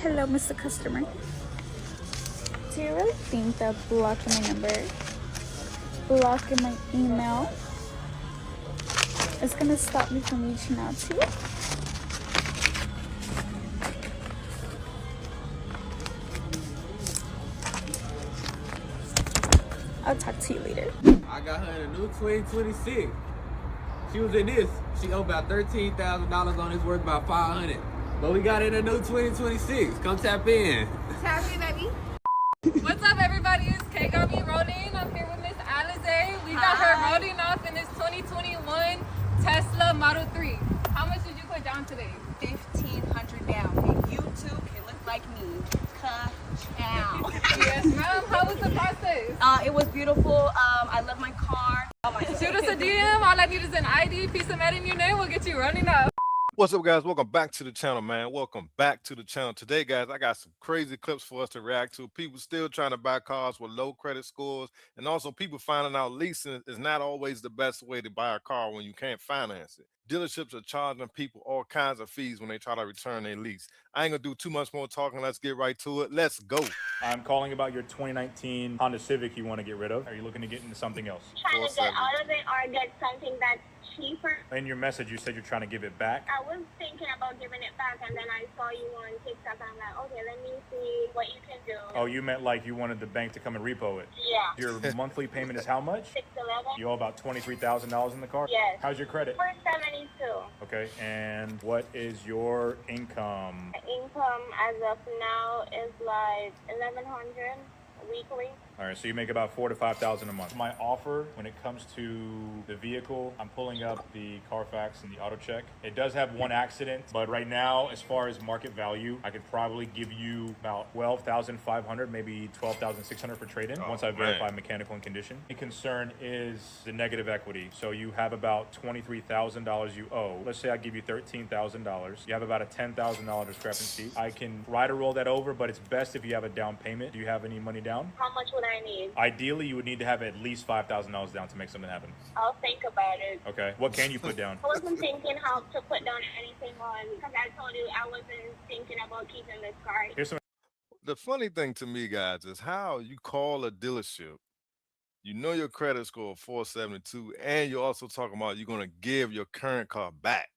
Hello, Mr. Customer. Do you really think that blocking my number, blocking my email, is gonna stop me from reaching out to you? I'll talk to you later. I got her in a new 2026. She was in this. She owed about $13,000 on this, worth about $500. But we got in a new 2026. Come tap in. Tap me, baby. What's up, everybody? It's K got me rolling. I'm here with Miss Alize. We got her rolling off in this 2021 Tesla Model 3. How much did you put down today? $1,500 down. And you too can look like me. Ka-chow. Yes, ma'am. How was the process? It was beautiful. I love my car. Shoot us a DM. All I need is an ID, piece of mail, and your name. We'll get you running up. What's up, guys? Welcome back to the channel, man. Welcome back to the channel. Today, guys, I got some crazy clips for us to react to. People still trying to buy cars with low credit scores, and also people finding out leasing is not always the best way to buy a car when you can't finance it. Dealerships are charging people all kinds of fees when they try to return their lease. I ain't gonna do too much more talking. Let's get right to it. Let's go. I'm calling about your 2019 Honda Civic you want to get rid of. Are you looking to get into something else? Trying to get out of it or get something that's cheaper. In your message, you said you're trying to give it back. I was thinking about giving it back, and then I saw you on TikTok, and I'm like, okay, let me see what you can do. Oh, you meant like you wanted the bank to come and repo it? Yeah. Your monthly payment is how much? $611. You owe about $23,000 in the car? Yes. How's your credit? 472. Okay, and what is your income? Income as of now is like 1,100 weekly. All right, so you make about $4,000 to $5,000 a month. My offer when it comes to the vehicle, I'm pulling up the Carfax and the auto check. It does have one accident, but right now, as far as market value, I could probably give you about $12,500, maybe $12,600 for trade-in once I verify mechanical and condition. The concern is the negative equity. So you have about $23,000 you owe. Let's say I give you $13,000. You have about a $10,000 discrepancy. I can ride or roll that over, but it's best if you have a down payment. Do you have any money down? How much would I need? Ideally, you would need to have at least $5,000 down to make something happen. I'll think about it. Okay. What can you put down? I wasn't thinking how to put down anything on, because I told you I wasn't thinking about keeping this car. Here's some. The funny thing to me, guys, is how you call a dealership. You know your credit score of 472, and you're also talking about you're going to give your current car back.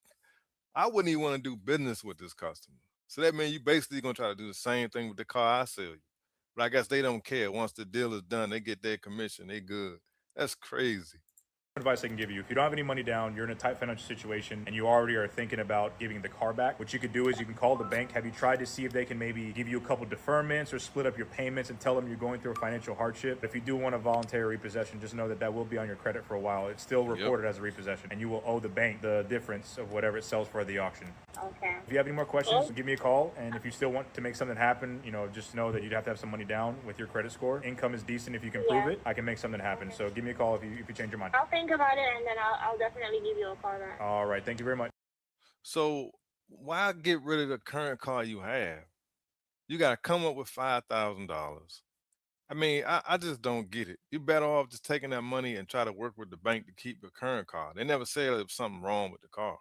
I wouldn't even want to do business with this customer. So that means you basically going to try to do the same thing with the car I sell you. But I guess they don't care. Once the deal is done, they get their commission. They good. That's crazy. Advice I can give you: if you don't have any money down, you're in a tight financial situation, and you already are thinking about giving the car back, what you could do is you can call the bank. Have you tried to see if they can maybe give you a couple deferments or split up your payments and tell them you're going through a financial hardship? If you do want a voluntary repossession, just know that that will be on your credit for a while. It's still reported as a repossession, and you will owe the bank the difference of whatever it sells for at the auction. Okay. If you have any more questions, give me a call. And if you still want to make something happen, you know, just know that you'd have to have some money down with your credit score. Income is decent if you can prove it. I can make something happen. So give me a call if you change your mind. I'll think about it, and then I'll definitely give you a call back. All right. Thank you very much. So why get rid of the current car you have? You got to come up with $5,000. I mean, I just don't get it. You're better off just taking that money and try to work with the bank to keep your current car. They never said there was something wrong with the car.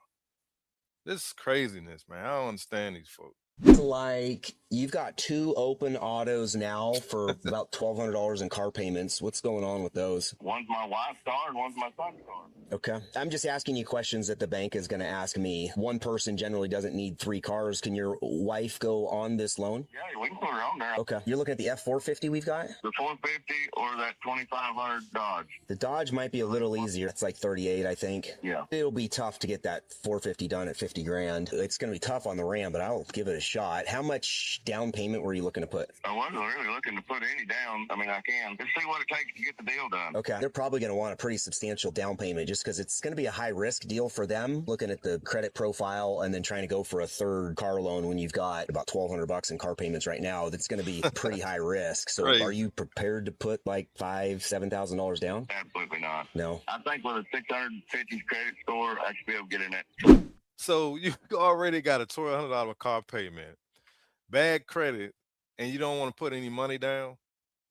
This is craziness, man. I don't understand these folks. Like, you've got two open autos now for about $1,200 in car payments. What's going on with those? One's my wife's car and one's my son's car. Okay. I'm just asking you questions that the bank is going to ask me. One person generally doesn't need three cars. Can your wife go on this loan? Yeah, we can put her on there. Okay. You're looking at the F450 we've got? The 450 or that 2500 Dodge. The Dodge might be a little easier. It's like 38, I think. Yeah. It'll be tough to get that 450 done at 50 grand. It's going to be tough on the Ram, but I'll give it a shot. How much down payment were you looking to put? I wasn't really looking to put any down. I mean, I can. Just see what it takes to get the deal done. Okay. They're probably going to want a pretty substantial down payment just because it's going to be a high risk deal for them, looking at the credit profile and then trying to go for a third car loan when you've got about $1,200 in car payments right now. That's going to be pretty high risk. So are you prepared to put like $5,000, $7,000 down? Absolutely not. No. I think with a 650 credit score, I should be able to get in that. So you already got a $1,200 car payment, bad credit, and you don't want to put any money down?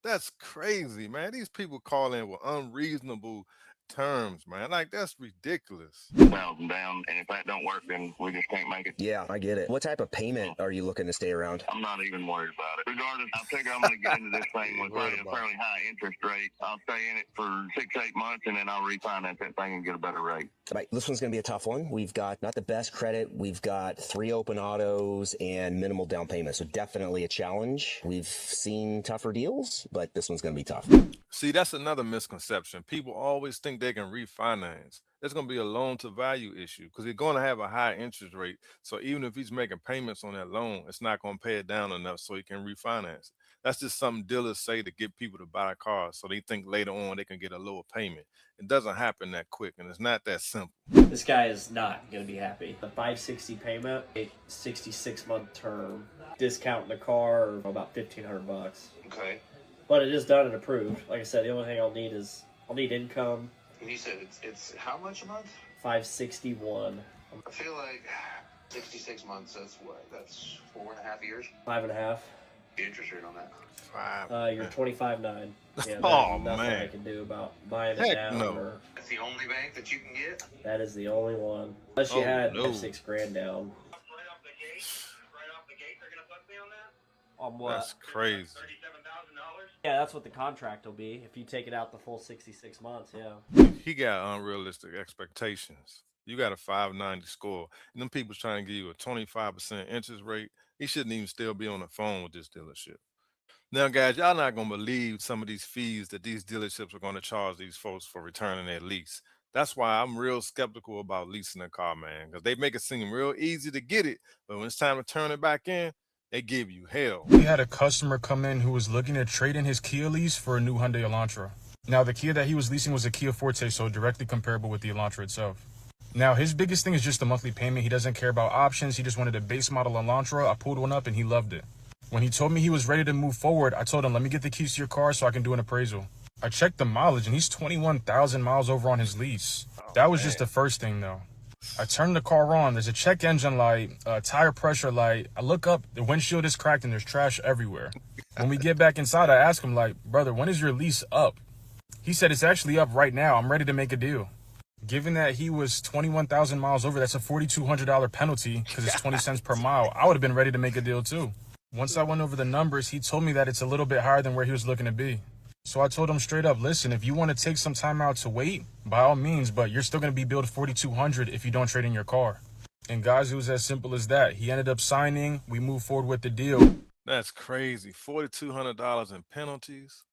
That's crazy, man. These people call in with unreasonable terms, man. Like, that's ridiculous. 1,000 down, and if that don't work, then we just can't make it. Yeah, I get it. What type of payment are you looking to stay around? I'm not even worried about it. Regardless, I figure I'm going to get into this thing with a fairly high interest rate. I'll stay in it for 6-8 months, and then I'll refinance that thing and get a better rate. Right, this one's going to be a tough one. We've got not the best credit. We've got 3 open autos and minimal down payment. So definitely a challenge. We've seen tougher deals, but this one's going to be tough. See, that's another misconception. People always think they can refinance. There's going to be a loan to value issue because they're going to have a high interest rate. So even if he's making payments on that loan, it's not going to pay it down enough so he can refinance. That's just something dealers say to get people to buy a car so they think later on they can get a lower payment. It doesn't happen that quick, and it's not that simple. This guy is not going to be happy. The 560 payment, a 66-month term, discounting the car about $1,500. Okay. But it is done and approved. Like I said, the only thing I'll need income. And you said it's how much a month? 561. I feel like 66 months. That's what? That's 4.5 years. 5.5. The interest rate on that. 5. You're 25.9. Yeah, Oh, nothing man. I can do about buying Heck it down. no. Or, That's the only bank that you can get. that is the only one. Unless you Oh, had no. $6,000 down. Right off the gate, they're gonna fuck me on that. On what? That's crazy. $37,000. Yeah, that's what the contract will be. If you take it out the full 66 months, yeah. He got unrealistic expectations. You got a 590 score, and them people's trying to give you a 25% interest rate. He shouldn't even still be on the phone with this dealership. Now, guys, y'all not going to believe some of these fees that these dealerships are going to charge these folks for returning their lease. That's why I'm real skeptical about leasing a car, man, because they make it seem real easy to get it, but when it's time to turn it back in, they give you hell. We had a customer come in who was looking to trade in his Kia lease for a new Hyundai Elantra. Now, the Kia that he was leasing was a Kia Forte, so directly comparable with the Elantra itself. Now, his biggest thing is just the monthly payment. He doesn't care about options. He just wanted a base model Elantra. I pulled one up and he loved it. When he told me he was ready to move forward, I told him, let me get the keys to your car so I can do an appraisal. I checked the mileage and he's 21,000 miles over on his lease. That was just the first thing though. I turned the car on. There's a check engine light, a tire pressure light. I look up, the windshield is cracked and there's trash everywhere. When we get back inside, I ask him like, brother, when is your lease up? He said, it's actually up right now. I'm ready to make a deal. Given that he was 21,000 miles over, that's a $4,200 penalty because it's 20 cents per mile. I would have been ready to make a deal too. Once I went over the numbers, he told me that it's a little bit higher than where he was looking to be. So I told him straight up, listen, if you want to take some time out to wait, by all means, but you're still going to be billed $4,200 if you don't trade in your car. And guys, it was as simple as that. He ended up signing. We moved forward with the deal. That's crazy. $4,200 in penalties.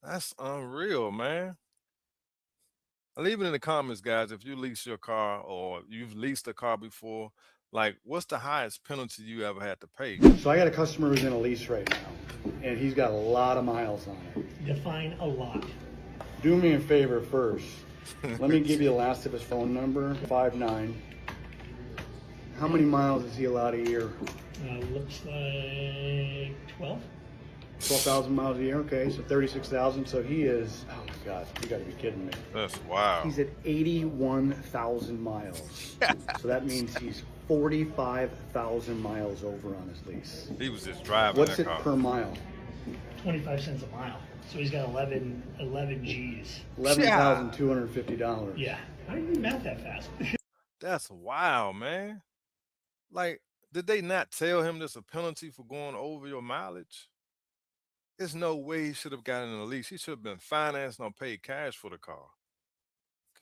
That's unreal, man. Leave it in the comments, guys, if you lease your car or you've leased a car before. Like, what's the highest penalty you ever had to pay? So I got a customer who's in a lease right now, and he's got a lot of miles on it. Define a lot. Do me a favor first. Let me give you the last of his phone number, 59. How many miles is he allowed a year? Looks like 12. 12,000 miles a year, okay, so 36,000. So he is, oh my God, you gotta be kidding me. That's wild. He's at 81,000 miles. So that means he's 45,000 miles over on his lease. He was just driving What's that it car. per mile? 25 cents a mile. So he's got 11 G's. $11,250. Yeah. How do you do math that fast? That's wild, man. Like, did they not tell him there's a penalty for going over your mileage? There's no way he should have gotten a lease. He should have been financed or paid cash for the car.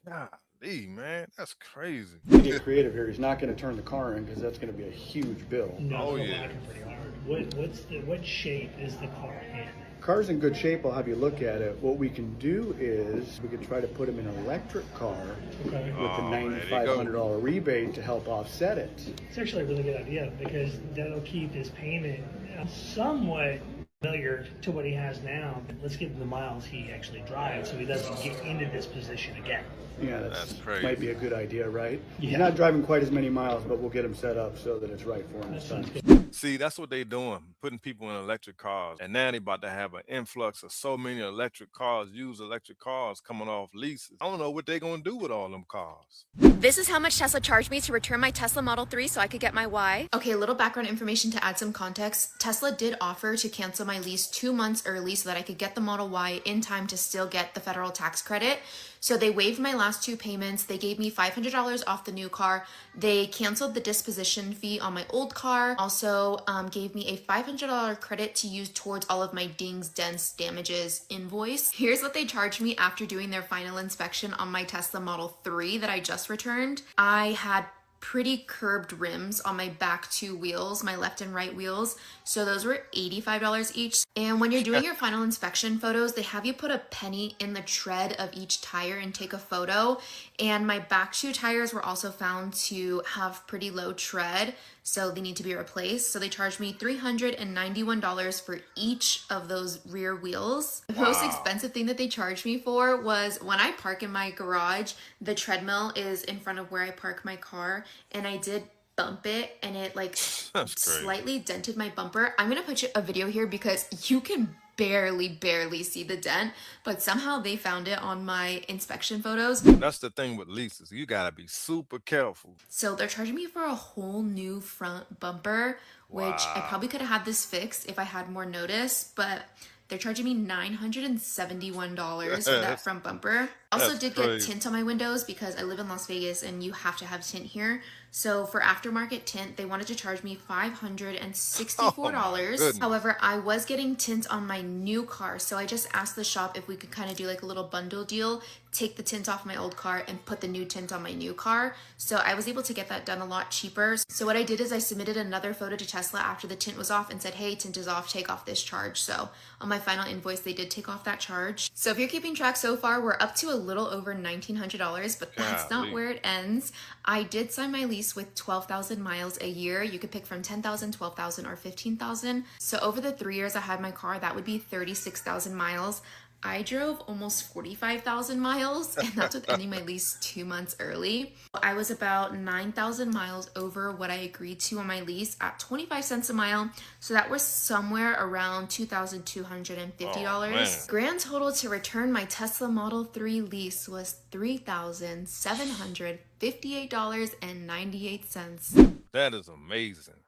Golly, man, that's crazy. To get creative here, he's not going to turn the car in because that's going to be a huge bill. No, it's lacking pretty hard. What shape is the car in? Car's in good shape. I'll have you look at it. What we can do is we could try to put him in an electric car with the $9,500 rebate to help offset it. It's actually a really good idea because that'll keep his payment somewhat familiar to what he has now. Let's give him the miles he actually drives so he doesn't get into this position again. Yeah, that's crazy. Might be a good idea, right? Yeah. He's not driving quite as many miles, but we'll get him set up so that it's right for him this time. See, that's what they doing, putting people in electric cars. And now they about to have an influx of so many electric cars, used electric cars coming off leases. I don't know what they going to do with all them cars. This is how much Tesla charged me to return my Tesla Model 3 so I could get my Y. Okay, a little background information to add some context. Tesla did offer to cancel my lease 2 months early so that I could get the Model Y in time to still get the federal tax credit. So they waived my last 2 payments. They gave me $500 off the new car. They canceled the disposition fee on my old car. Also gave me a $500 credit to use towards all of my dings, dents, damages invoice. Here's what they charged me after doing their final inspection on my Tesla Model 3 that I just returned. I had pretty curved rims on my back 2 wheels, my left and right wheels. So those were $85 each. And when you're doing your final inspection photos, they have you put a penny in the tread of each tire and take a photo. And my back 2 tires were also found to have pretty low tread, so they need to be replaced. So they charged me $391 for each of those rear wheels. The most expensive thing that they charged me for was when I park in my garage, the treadmill is in front of where I park my car, and I did bump it, and it like slightly dented my bumper. I'm gonna put a video here because you can barely see the dent, but somehow they found it on my inspection photos. That's the thing with leases. You gotta be super careful. So they're charging me for a whole new front bumper, which I probably could have had this fixed if I had more notice, but they're charging me $971 for that front bumper. Also did get tint on my windows because I live in Las Vegas and you have to have tint here. So for aftermarket tint, they wanted to charge me $564. However, I was getting tint on my new car. So I just asked the shop if we could kind of do like a little bundle deal, take the tint off my old car and put the new tint on my new car. So I was able to get that done a lot cheaper. So what I did is I submitted another photo to Tesla after the tint was off and said, hey, tint is off, take off this charge. So on my final invoice, they did take off that charge. So if you're keeping track so far, we're up to a little over $1,900, but that's not where it ends. I did sign my lease with 12,000 miles a year. You could pick from 10,000, 12,000, or 15,000. So over the 3 years I had my car, that would be 36,000 miles. I drove almost 45,000 miles, and that's with ending my lease 2 months early. I was about 9,000 miles over what I agreed to on my lease at 25 cents a mile. So that was somewhere around $2,250. Grand total to return my Tesla Model 3 lease was $3,758.98. That is amazing.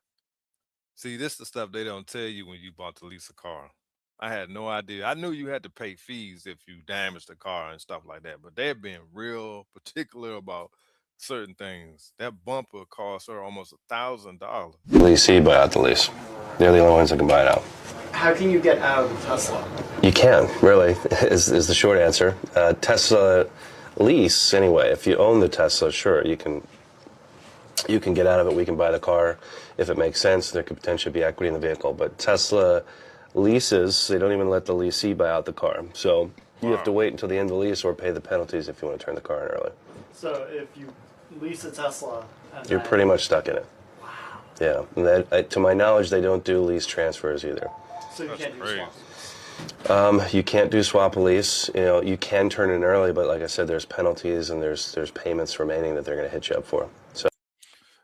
See, this is the stuff they don't tell you when you bought to lease a car. I had no idea. I knew you had to pay fees if you damaged the car and stuff like that, but they're being real particular about certain things. That bumper cost her almost $1,000. Leasee buy out the lease. They're the only ones that can buy it out. How can you get out of Tesla? You can, really, is the short answer. Tesla lease, anyway, if you own the Tesla, sure, you can get out of it. We can buy the car if it makes sense. There could potentially be equity in the vehicle, but Tesla leases, they don't even let the leasee buy out the car. So you have to wait until the end of the lease or pay the penalties if you want to turn the car in early. So if you lease a Tesla, You're pretty much stuck in it. Wow. Yeah. And that, to my knowledge, they don't do lease transfers either. So you can't do swaps? You can't do swap a lease. You know, you can turn in early, but like I said, there's penalties and there's payments remaining that they're going to hit you up for.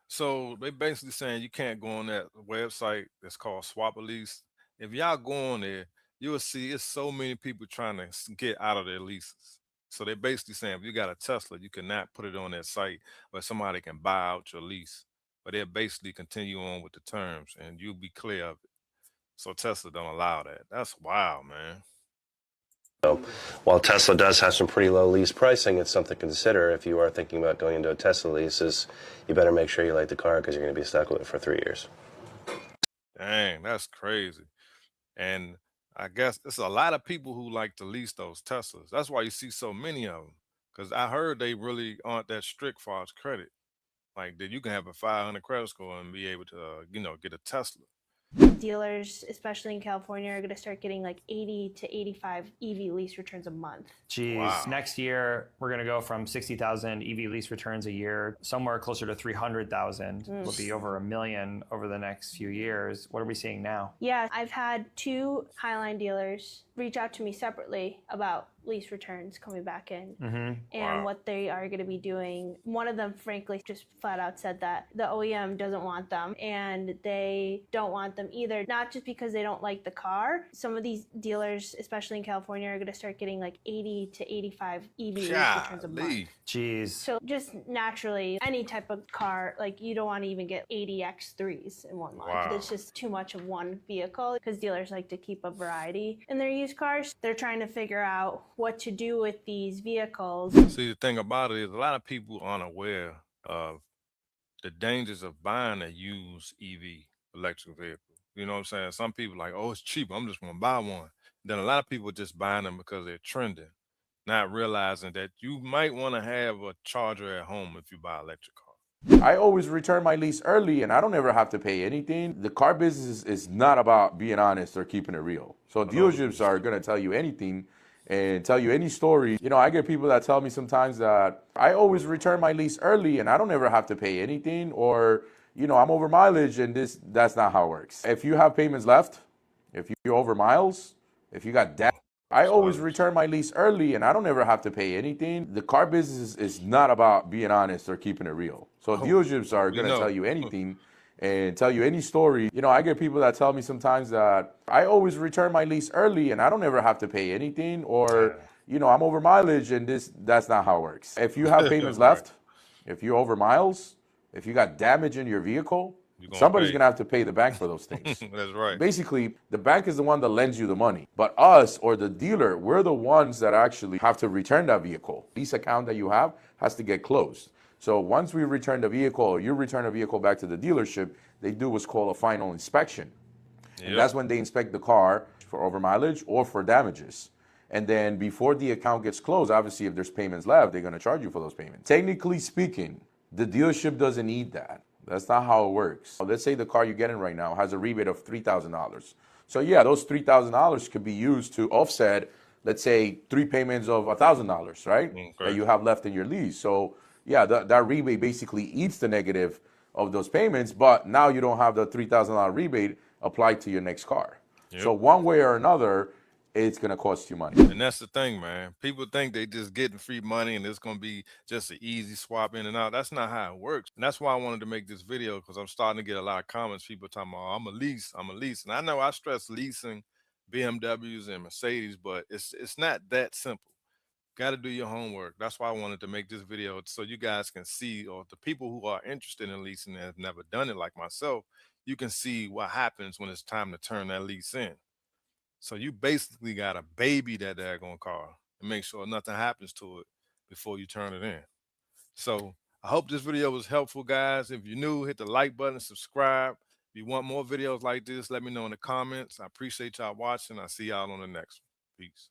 So they basically saying you can't go on that website that's called Swap a Lease. If y'all go on there, you will see it's so many people trying to get out of their leases. So they're basically saying if you got a Tesla, you cannot put it on that site where somebody can buy out your lease. But they'll basically continue on with the terms and you'll be clear of it. So Tesla don't allow that. That's wild, man. So while Tesla does have some pretty low lease pricing, it's something to consider if you are thinking about going into a Tesla lease. Is you better make sure you like the car because you're going to be stuck with it for 3 years. Dang, that's crazy. And I guess there's a lot of people who like to lease those Teslas. That's why you see so many of them. Because I heard they really aren't that strict for as credit. Like that you can have a 500 credit score and be able to, get a Tesla. Dealers, especially in California, are going to start getting like 80 to 85 EV lease returns a month. Geez, next year we're going to go from 60,000 EV lease returns a year, somewhere closer to 300,000. Will be over 1 million over the next few years. What are we seeing now? Yeah, I've had 2 Highline dealers reach out to me separately about lease returns coming back in and what they are going to be doing. One of them, frankly, just flat out said that the OEM doesn't want them and they don't want them either, not just because they don't like the car. Some of these dealers, especially in California, are going to start getting like 80 to 85 EV lease returns a month. Jeez. So just naturally, any type of car, like you don't want to even get 80 X3s in one month. It's just too much of one vehicle because dealers like to keep a variety in their used cars. They're trying to figure out what to do with these vehicles. See, the thing about it is a lot of people aren't aware of the dangers of buying a used EV electric vehicle. You know what I'm saying? Some people like, oh, it's cheap. I'm just going to buy one. Then a lot of people just buying them because they're trending, not realizing that you might want to have a charger at home if you buy an electric car. I always return my lease early and I don't ever have to pay anything. The car business is not about being honest or keeping it real. So dealerships are going to tell you anything and tell you any story. You know, I get people that tell me sometimes that I always return my lease early and I don't ever have to pay anything, or, you know, I'm over mileage, and that's not how it works. If you have payments left, if you're over miles, if you got debt, I always return my lease early and I don't ever have to pay anything. The car business is not about being honest or keeping it real. So dealerships are going to tell you anything and tell you any story. You know, I get people that tell me sometimes that I always return my lease early and I don't ever have to pay anything, or, you know, I'm over mileage, and that's not how it works. If you have payments left, if you're over miles, if you got damage in your vehicle, somebody's going to have to pay the bank for those things. That's right. Basically, the bank is the one that lends you the money. But us, or the dealer, we're the ones that actually have to return that vehicle. Lease account that you have has to get closed. So once we return the vehicle, or you return a vehicle back to the dealership, they do what's called a final inspection. And that's when they inspect the car for over mileage or for damages. And then before the account gets closed, obviously, if there's payments left, they're going to charge you for those payments. Technically speaking, the dealership doesn't need that. That's not how it works. Let's say the car you're getting right now has a rebate of $3,000. So yeah, those $3,000 could be used to offset, let's say, 3 payments of $1,000, right? That you have left in your lease. So yeah, that rebate basically eats the negative of those payments, but now you don't have the $3,000 rebate applied to your next car. So one way or another, it's going to cost you money. And that's the thing, man. People think they just getting free money and it's going to be just an easy swap in and out. That's not how it works. And that's why I wanted to make this video, because I'm starting to get a lot of comments. People talking about, oh, I'm a lease. And I know I stress leasing BMWs and Mercedes, but it's not that simple. Got to do your homework. That's why I wanted to make this video, so you guys can see, or the people who are interested in leasing and have never done it like myself, you can see what happens when it's time to turn that lease in. So you basically got to baby that daggone car and make sure nothing happens to it before you turn it in. So I hope this video was helpful, guys. If you're new, hit the like button, subscribe. If you want more videos like this, let me know in the comments. I appreciate y'all watching. I'll see y'all on the next one. Peace.